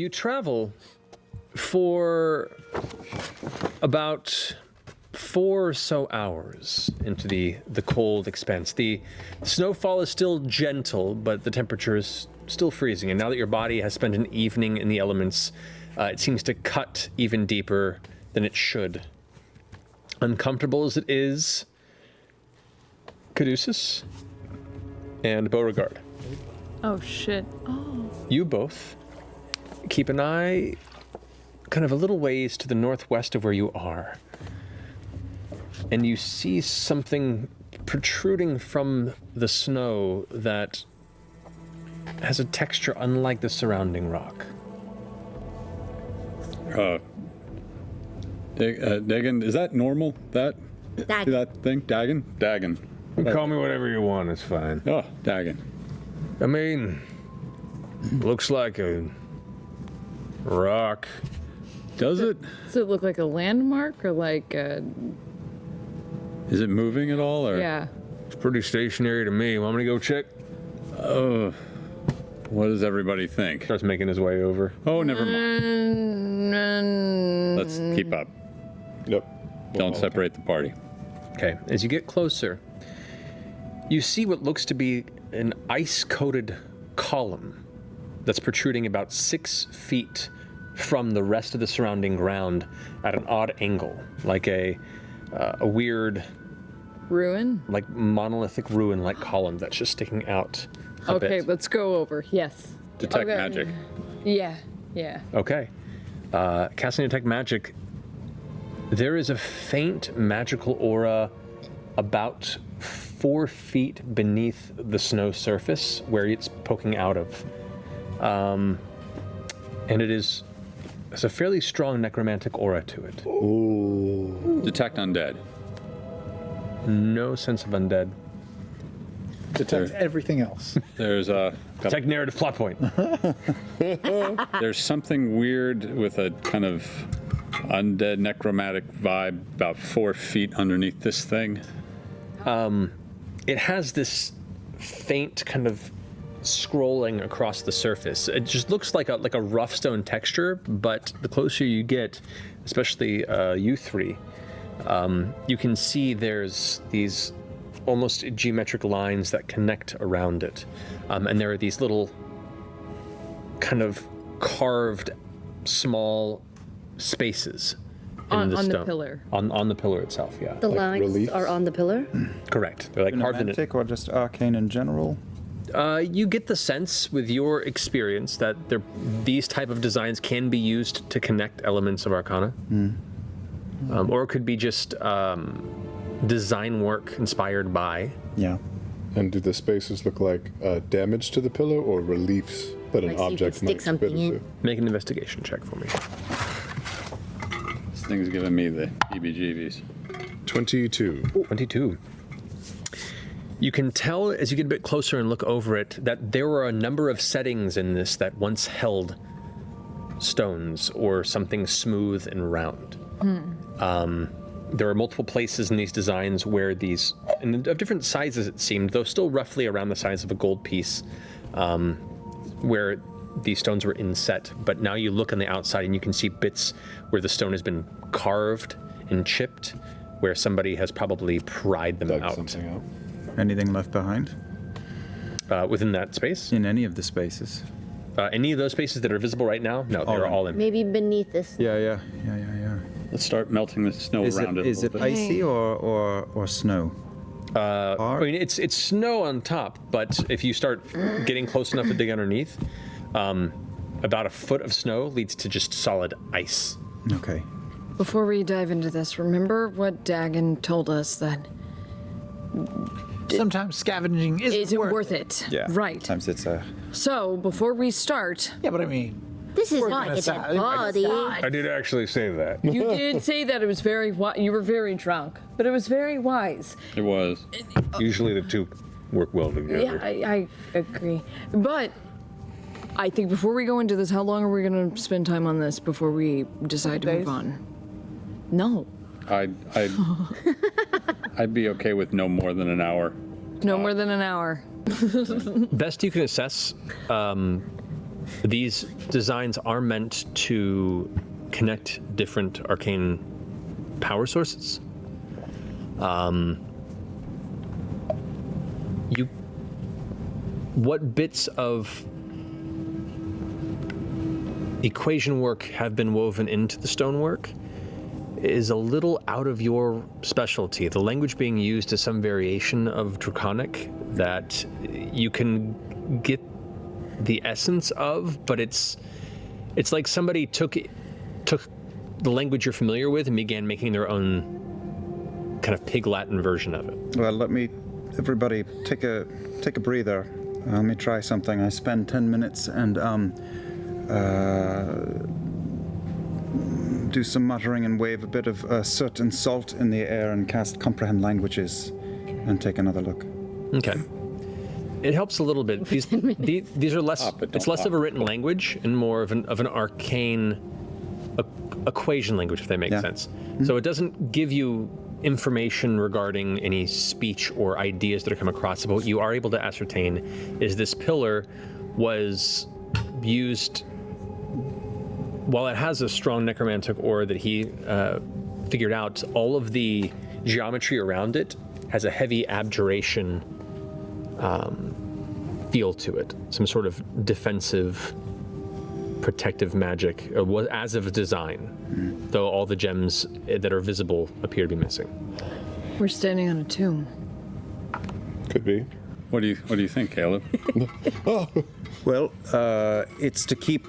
You travel for about 4 or so hours into the cold expanse. The snowfall is still gentle, but the temperature is still freezing. And now that your body has spent an evening in the elements, it seems to cut even deeper than it should. Uncomfortable as it is, Caduceus and Beauregard. Oh, shit. Oh. You both keep an eye kind of a little ways to the northwest of where you are. And you see something protruding from the snow that has a texture unlike the surrounding rock. Dagon, is that normal? That thing? Dagon? Dagon. Call me whatever you want, it's fine. Oh, Dagon. I mean, looks like a rock. Does it? Does it look like a landmark or like a... Is it moving at all? Or? Yeah. It's pretty stationary to me. Want me to go check? What does everybody think? Starts making his way over. Oh, never mind. Let's keep up. Yep. Don't separate the party. Okay, as you get closer, you see what looks to be an ice-coated column that's protruding about 6 feet from the rest of the surrounding ground at an odd angle, like a weird... Ruin? Like monolithic ruin-like column that's just sticking out a bit. Okay, let's go over. Yes. Detect magic. Yeah. Okay. Casting Detect Magic, there is a faint magical aura about 4 feet beneath the snow surface where it's poking out of. And it's a fairly strong necromantic aura to it. Ooh. Detect undead. No sense of undead. Detect everything else. There's a... Detect narrative plot point. There's something weird with a kind of undead necromantic vibe about 4 feet underneath this thing. It has this faint kind of scrolling across the surface. It just looks like a rough stone texture, but the closer you get, especially you three, you can see there's these almost geometric lines that connect around it. And there are these little kind of carved small spaces in the On stone. the pillar. On the pillar itself, yeah. The lines reliefs? are on the pillar? Correct. They're like carved in it. Necromantic or just arcane in general? You get the sense with your experience that these type of designs can be used to connect elements of Arcana. Or it could be just design work inspired by. Yeah. And do the spaces look like damage to the pillar or reliefs that an Like so you could object stick might something spit in. into? Make an investigation check for me. This thing's giving me the heebie-jeebies. 22. 22. You can tell as you get a bit closer and look over it that there were a number of settings in this that once held stones or something smooth and round. There are multiple places in these designs where these, and of different sizes it seemed, though still roughly around the size of a gold piece, where these stones were inset. But now you look on the outside and you can see bits where the stone has been carved and chipped, where somebody has probably pried them Dug out. something out. Anything left behind Within that space? in any of the spaces? Any of those spaces that are visible right now? No, they're all in. Maybe beneath this. Yeah. Let's start melting the snow around it a Is little it bit. icy or snow? I mean, it's snow on top, but if you start getting close enough to dig underneath, about a foot of snow leads to just solid ice. Okay. Before we dive into this, remember what Dagon told us that Sometimes scavenging isn't worth it. Yeah. Right. Sometimes it's a. So before we start, Yeah, but I mean, This is We're not gonna a dead decide. body. I did actually say that. you did say that it was very you were very drunk, but it was very wise. It was. Usually the two work well together. Yeah, I agree. But I think before we go into this, how long are we going to spend time on this before we decide to move days? on? No. I'd be okay with no more than an hour. No more than an hour. Best you can assess, These designs are meant to connect different arcane power sources. What bits of equation work have been woven into the stonework is a little out of your specialty. The language being used is some variation of Draconic that you can get the essence of, but it's like somebody took the language you're familiar with and began making their own kind of Pig Latin version of it. Well, everybody take a breather. Let me try something. I spend 10 minutes and do some muttering and wave a bit of soot and salt in the air and cast comprehend languages and take another look. Okay. It helps a little bit. These are less. It's less of a written language and more of an arcane equation language, if that makes sense. So it doesn't give you information regarding any speech or ideas that are come across. But what you are able to ascertain is this pillar was used. While it has a strong necromantic aura that he figured out, all of the geometry around it has a heavy abjuration feel to it. Some sort of defensive, protective magic, as of design, though all the gems that are visible appear to be missing. We're standing on a tomb. Could be. What do you think, Caleb? Well, it's to keep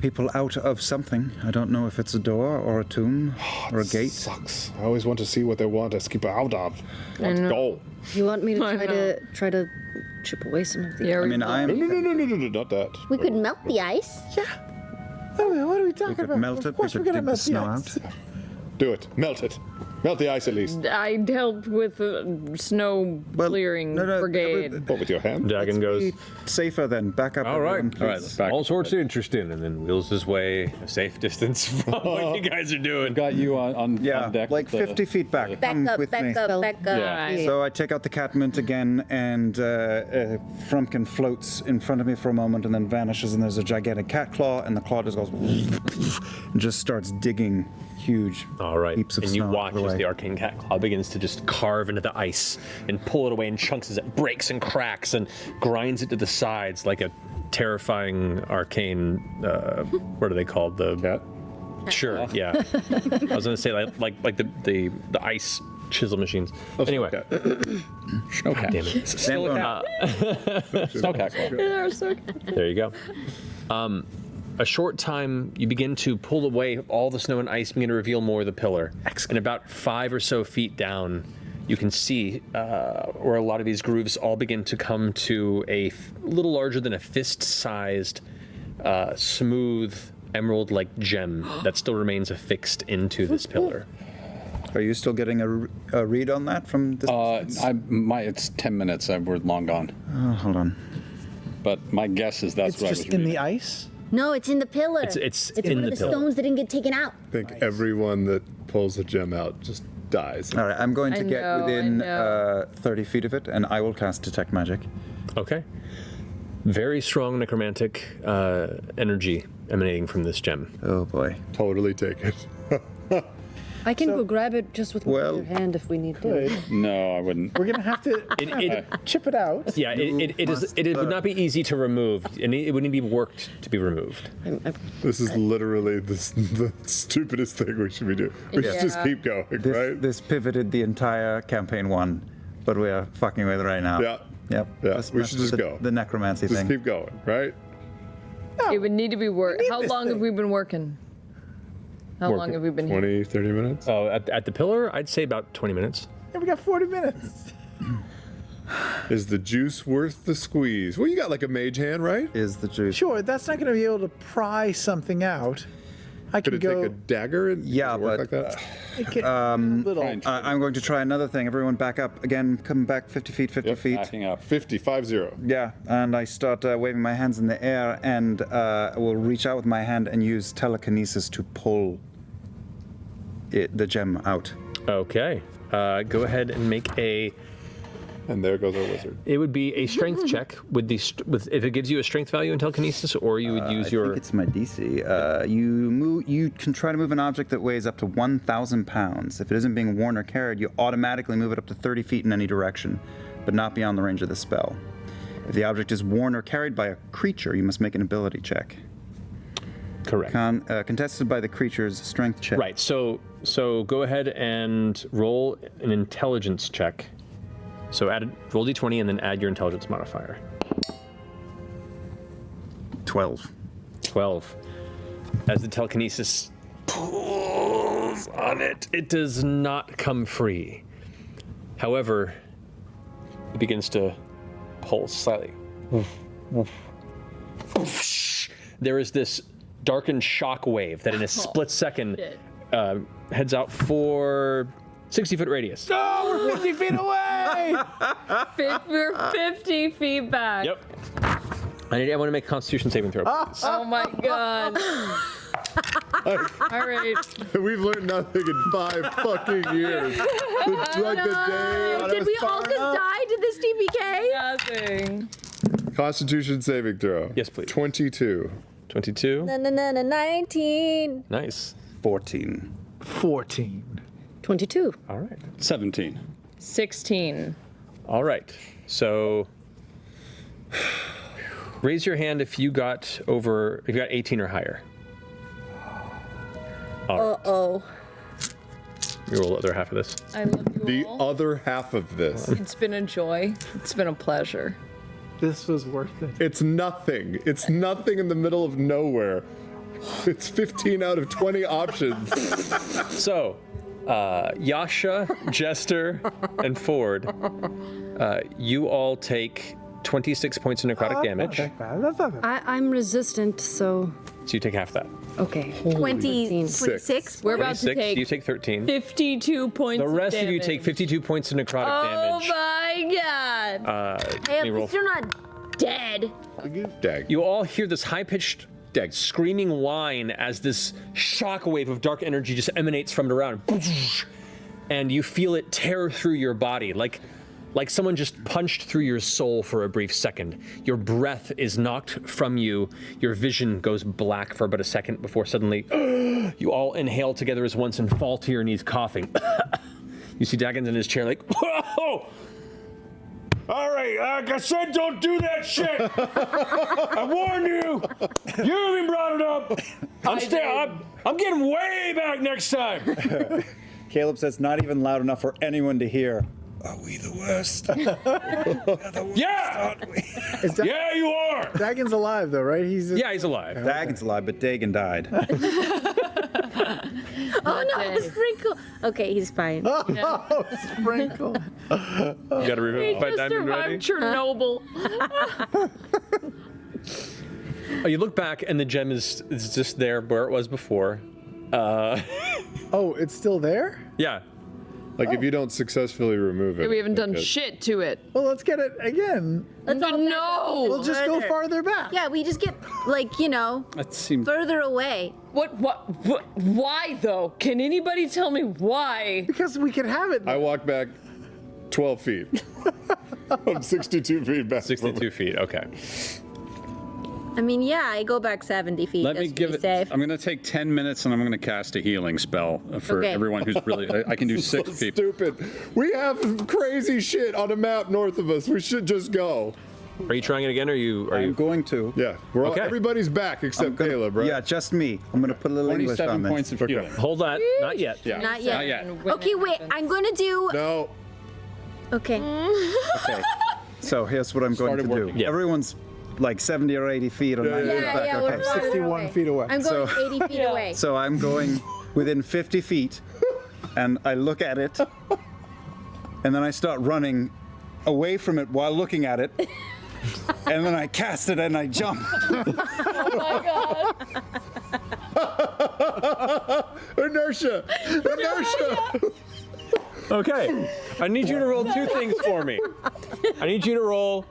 people out of something. I don't know if it's a door or a tomb or a gate. Sucks. I always want to see what they want us to keep out of. Let's go. You want me to I try to chip away some of the? Yeah, I mean, No, not that. We could melt the ice. What are we talking we could about? melt it. Of course We we're could gonna dig the melt snow the out. Do it. Melt it. Melt the ice at least. I helped with the snow clearing brigade. What, with your hand? Dragon goes, Be safer then. Back up. All right. everyone, All right, please. let's back. All sorts of interesting, and then wheels his way a safe distance from what you guys are doing. Got you on Yeah, deck. like with the- 50 feet back. Back Come up, with me. back up, back up. Yeah. So I take out the catmint again, and Frumpkin floats in front of me for a moment and then vanishes, and there's a gigantic cat claw, and the claw just goes and just starts digging huge All right, heaps of and snow. you watch out of the as way. the arcane cat claw begins to just carve into the ice and pull it away in chunks as it breaks and cracks and grinds it to the sides like a terrifying arcane. What are they called? The Cat? Sure, yeah. I was gonna say like the ice chisel machines. Anyway, Snowcat. damn it. Still a Snowcat. There you go. A short time, you begin to pull away all the snow and ice, begin to reveal more of the pillar. And about 5 or so feet down, you can see where a lot of these grooves all begin to come to a little larger than a fist-sized, smooth, emerald-like gem that still remains affixed into this pillar. Are you still getting a read on that from this? It's 10 minutes. We're long gone. Oh, hold on. But my guess is that's It's what I just was in reading. the ice. No, it's in the pillar. It's one in of the the pillar. stones that didn't get taken out. I think everyone that pulls the gem out just dies. All right, I'm going to I get know, I within know. 30 feet of it, and I will cast Detect Magic. Okay. Very strong necromantic energy emanating from this gem. Oh boy. Totally take it. I can go grab it just with Well, one hand if we need to. No, I wouldn't. We're gonna have to chip it out. Yeah, it would not be easy to remove, and it would need to be worked to be removed. This is literally the stupidest thing we should be doing. We should just keep going, right? This pivoted the entire campaign 1, but we are fucking with it right now. Yeah. Yep. Yeah, This we messes should just with go. The necromancy Just thing. keep going, right? It would need to be worked. How this long have thing. we been working? How long have we been here? 20, 30 minutes? Oh, at the pillar, I'd say about 20 minutes. And we got 40 minutes. Is the juice worth the squeeze? Well, you got like a mage hand, right? Is the juice. Sure, that's not gonna be able to pry something out. I Could could it go. take a dagger and Yeah, work but- like that? it could- little. I'm going to try another thing. Everyone back up. Again, come back 50 feet, 50 Yep, feet. backing up. 50. Yeah, and I start waving my hands in the air, and will reach out with my hand and use telekinesis to pull the gem out. Okay. Go ahead and make a And there goes our wizard. It would be a strength check with if it gives you a strength value in telekinesis, or you would use I your. think it's my DC. You can try to move an object that weighs up to 1,000 pounds. If it isn't being worn or carried, you automatically move it up to 30 feet in any direction, but not beyond the range of the spell. If the object is worn or carried by a creature, you must make an ability check. Correct. Contested by the creature's strength check. Right. So go ahead and roll an intelligence check. So roll d20 and then add your intelligence modifier. 12. 12. As the telekinesis pulls on it, it does not come free. However, it begins to pulse slightly. There is this darkened shock wave that in a split second heads out for 60-foot radius. Oh, we're 50 feet away! We're 50 feet back. Yep. I need everyone to make a Constitution saving throw, please. Oh my god. All right. We've learned nothing in 5 fucking years. It's like the day. Did we all just die to this TPK? Nothing. Constitution saving throw. Yes, please. 22. 22. 19. Nice. 14. 14. 22. All right. 17. 16. All right. So raise your hand if you got 18 or higher. All right. Uh-oh. You roll the other half of this. I love you The all. other half of this. It's been a joy. It's been a pleasure. This was worth it. It's nothing. It's nothing in the middle of nowhere. It's 15 out of 20 options. So, Yasha, Jester, and Ford, you all take 26 points of necrotic damage. That's not that bad. That's not that bad. I'm resistant, so. So you take half that. Okay. 26. We're about to 26, take you take 13. 52 points The rest of of you take 52 points of necrotic Oh damage. my god. Hey, me at roll. least you're not dead. Dag. You all hear this high-pitched screaming whine as this shockwave of dark energy just emanates from around. And you feel it tear through your body, like someone just punched through your soul for a brief second. Your breath is knocked from you. Your vision goes black for about a second before suddenly you all inhale together as once and fall to your knees coughing. You see Daggins in his chair like, whoa! All right, like I said, don't do that shit. I warned you. You even brought it up. I'm getting way back next time. Caleb says, not even loud enough for anyone to hear. Are we the worst? Yeah. Yeah, you are. Dagon's alive, though, right? He's Yeah, he's alive. Dagon's alive, but Dagon died. Oh no, Sprinkle. Okay, he's fine. Oh, Sprinkle. You got to revive by Just diamond ready. survived Chernobyl. Oh, you look back and the gem is just there where it was before. Oh, it's still there? Yeah. Like if you don't successfully remove it. We haven't done like shit to it. Well, let's get it again. No. We'll just go farther back. Yeah, we just get, like, That seemed. further away. What? Why though? Can anybody tell me why? Because we can have it. I walk back 12 feet. I'm 62 feet back. 62 feet. Okay. I mean, yeah, I go back 70 feet. Let me just to give be it. safe. I'm going to take 10 minutes and I'm going to cast a healing spell for Okay. everyone who's really. I can do 6 people. Stupid. We have crazy shit on a map north of us. We should just go. Are you trying it again, or are I'm you? going to. Yeah, we're all, Okay. everybody's back except Caleb, right? Yeah, just me. I'm going to put a little English 47 on this. points of healing. Hold that. Not yet. Yeah. Not yet. Not yet. Okay, wait, I'm going to do. No. Okay. Okay. So here's what I'm going to Started do. working. Yeah. Everyone's like 70 or 80 feet or 90 feet back. yeah, Okay. we're fine. 61 feet away. I'm going So- 80 feet away. So I'm going within 50 feet, and I look at it, and then I start running away from it while looking at it, and then I cast it and I jump. Oh my god. Inertia. Inertia. Okay. I need you to roll 2 things for me. I need you to roll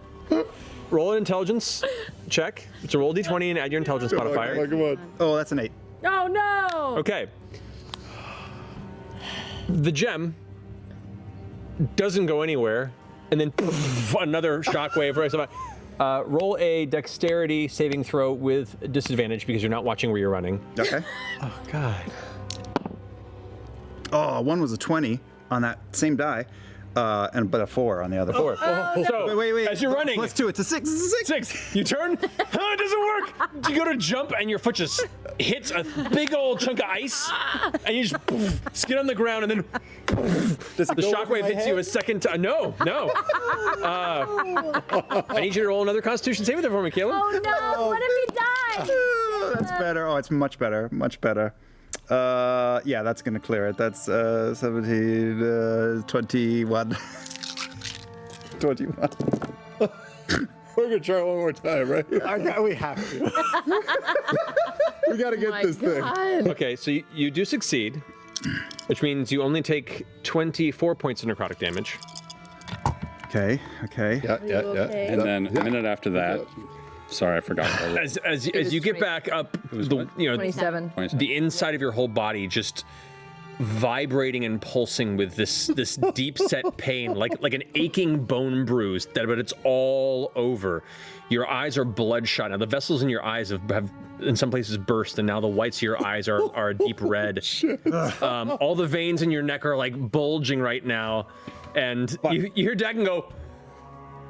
an intelligence check. So roll d20 and add your intelligence modifier. Come on. Oh, that's an 8. Oh no. Okay. The gem doesn't go anywhere. and then another shockwave. Roll a dexterity saving throw with disadvantage because you're not watching where you're running. Okay. Oh, God. Oh, one was a 20 on that same die, but a 4 on the other. 4. So, Wait. as you're running... Plus 2, it's a 6. It's a 6. You turn, oh, it doesn't work. You go to jump and your foot just hits a big old chunk of ice and you just skid on the ground and then the shockwave hits you a second time. No. I need you to roll another Constitution saving throw for me, Caleb. Oh no! What if he dies? That's better. Oh, it's much better. Much better. Yeah, that's gonna clear it. That's 17, 21. 21. We're gonna try one more time, right? We have to. We gotta get this thing. Okay, so you do succeed, which means you only take 24 points of necrotic damage. Okay. Yeah. okay? And then a minute after that, sorry, I forgot. As you get back up, the, 27. the inside of your whole body just vibrating and pulsing with this deep set pain, like an aching bone bruise, but it's all over. Your eyes are bloodshot. Now the vessels in your eyes have in some places burst, and now the whites of your eyes are a deep red. All the veins in your neck are like bulging right now, and you hear Dagon go,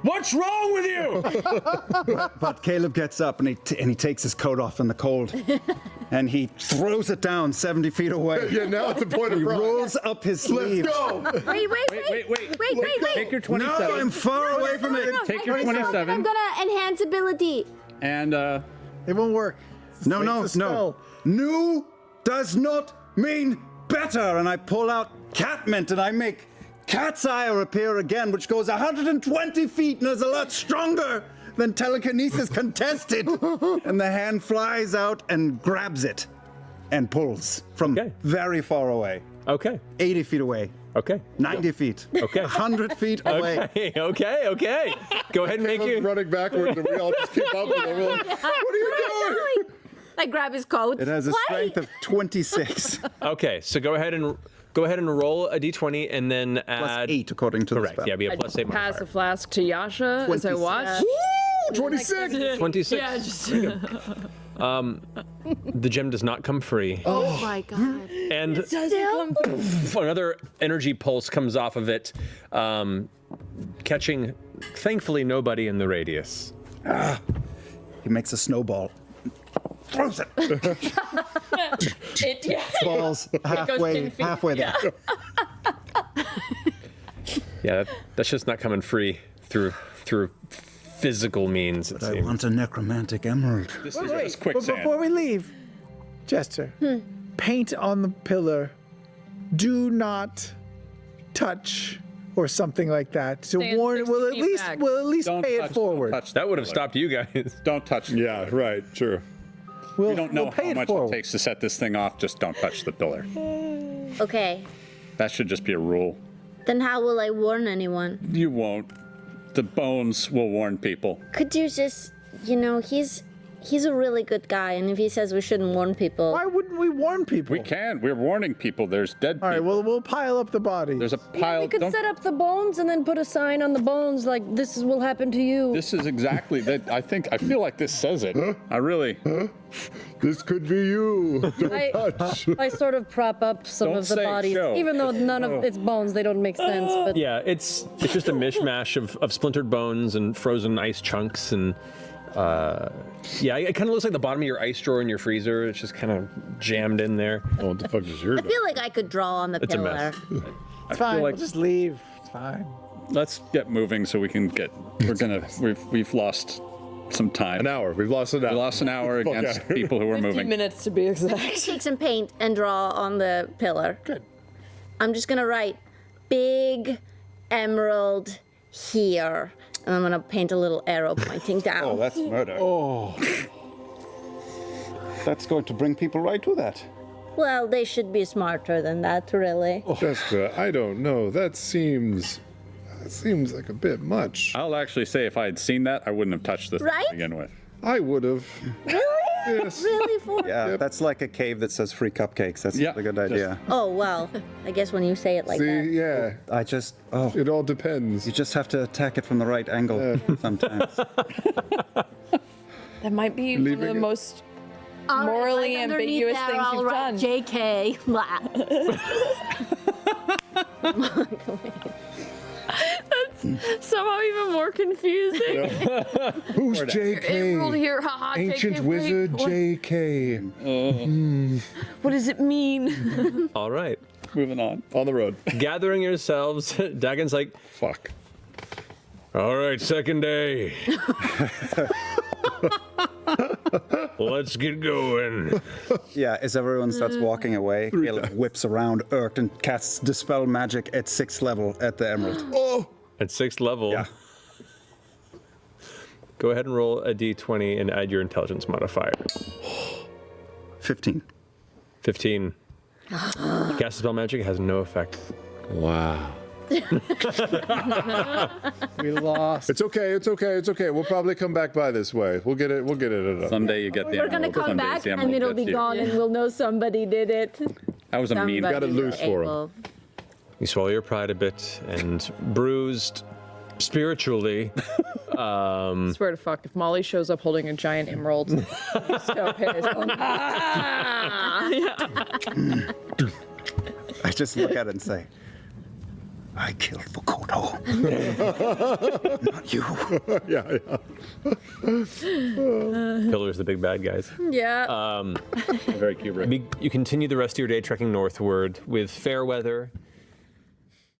"What's wrong with you?" But Caleb gets up and he takes his coat off in the cold, and he throws it down 70 feet away. Yeah, now it's a point of He pride. rolls up his sleeves. Let's go. Wait. Take your 27. No, I'm far away from it. Take your I'm 27. gonna enhance ability. And It won't work. No. It's a spell. New does not mean better. And I pull out cat mint and I make cat's ire appear again, which goes 120 feet and is a lot stronger than telekinesis contested. And the hand flies out and grabs it and pulls from very far away. Okay. 80 feet away. Okay. 90 feet. Okay. 100 feet away. Okay. Go ahead and make I'm you. running backwards and we all just keep up with him. We're like, what are you doing? I grab his coat. It has a strength of 26. Okay, so go ahead and roll a d20 and then add Plus 8 according to the Correct. spell. Yeah, be a plus 8 Pass modifier. a flask to Yasha as I 26. watch. Woo! 26. 26. Yeah, just. The gem does not come free. Oh my god. And another energy pulse comes off of it, catching, thankfully, nobody in the radius. He makes a snowball. Throws it. Falls halfway there. Yeah, that's just not coming free through physical means, it I seems. want a necromantic emerald. this is just But quicksand. before we leave, Jester, paint on the pillar. Do not touch or something like that. To Stand warn, 60 we'll at feet least back. Don't pay touch- it forward. Don't touch That would have the stopped you guys. Don't touch. Yeah, right, sure. We'll, We don't know we'll pay how it much forward. it takes to set this thing off. Just don't touch the pillar. Okay. That should just be a rule. Then how will I warn anyone? You won't. The bones will warn people. Could you just, he's a really good guy, and if he says we shouldn't warn people, Why wouldn't we warn people? We can. We're warning people. There's dead All right, people. we'll pile up the bodies. There's a pile. We could don't- set up the bones and then put a sign on the bones like this will happen to you. This is exactly that. I feel like this says it. I really. This could be you. Don't touch. I sort of prop up some Don't of the say bodies, show. even though none of its bones, they don't make sense. But Yeah, it's just a mishmash of splintered bones and frozen ice chunks and yeah, it kind of looks like the bottom of your ice drawer in your freezer. It's just kind of jammed in there. Oh, what the fuck is your I feel like I could draw on the It's a pillar. mess. It's fine. like- We'll just leave. It's fine. Let's get moving so we can get. We've lost some time. An hour. We've lost an hour. We lost an hour against Okay. people who were 15 moving. minutes to be exact. Take some paint and draw on the pillar. Good. I'm just gonna write big emerald here. And I'm gonna paint a little arrow pointing down. Oh, that's murder. Oh. That's going to bring people right to that. Well, they should be smarter than that, really. Jessica, I don't know. That seems like a bit much. I'll actually say if I had seen that, I wouldn't have touched this Right? to begin with. I would have. Really? Really? Yeah, that's like a cave that says free cupcakes. That's Yeah, a good idea. Oh, well, I guess when you say it like See, that. yeah, I just, oh, it all depends. you just have to attack it from the right angle sometimes. That might be one of the Leaving it- most All right, morally like underneath ambiguous there, things I'll you've write done. JK. Blah. Somehow even more confusing. Who's Emerald JK? here, haha. Ancient JK, wizard what- JK. What does it mean? All right. Moving on. On the road. Gathering yourselves, Dagon's like, Fuck. All right, second day. Let's get going. Yeah, as everyone starts walking away, Caleb whips around Urk and casts Dispel Magic at 6th level at the Emerald. Oh, at 6th level. Yeah. Go ahead and roll a d20 and add your intelligence modifier. 15. 15. Cast spell magic has no effect. Wow. We lost. it's okay. It's okay. It's okay. We'll probably come back by this way. We'll get it. We'll get it. Someday you get the We're gonna emerald, come someday back the and emerald it'll gets be you. gone and we'll know somebody did it. That was a mean. Got it Somebody loose for him. able. You swallow your pride a bit and bruised spiritually. Swear to fuck, if Molly shows up holding a giant emerald, I'm so pissed. I just look at it and say, I killed Vokodo. Not you. Yeah. Pillar's the big bad guys. Yeah. Very cute, right? You continue the rest of your day trekking northward with fair weather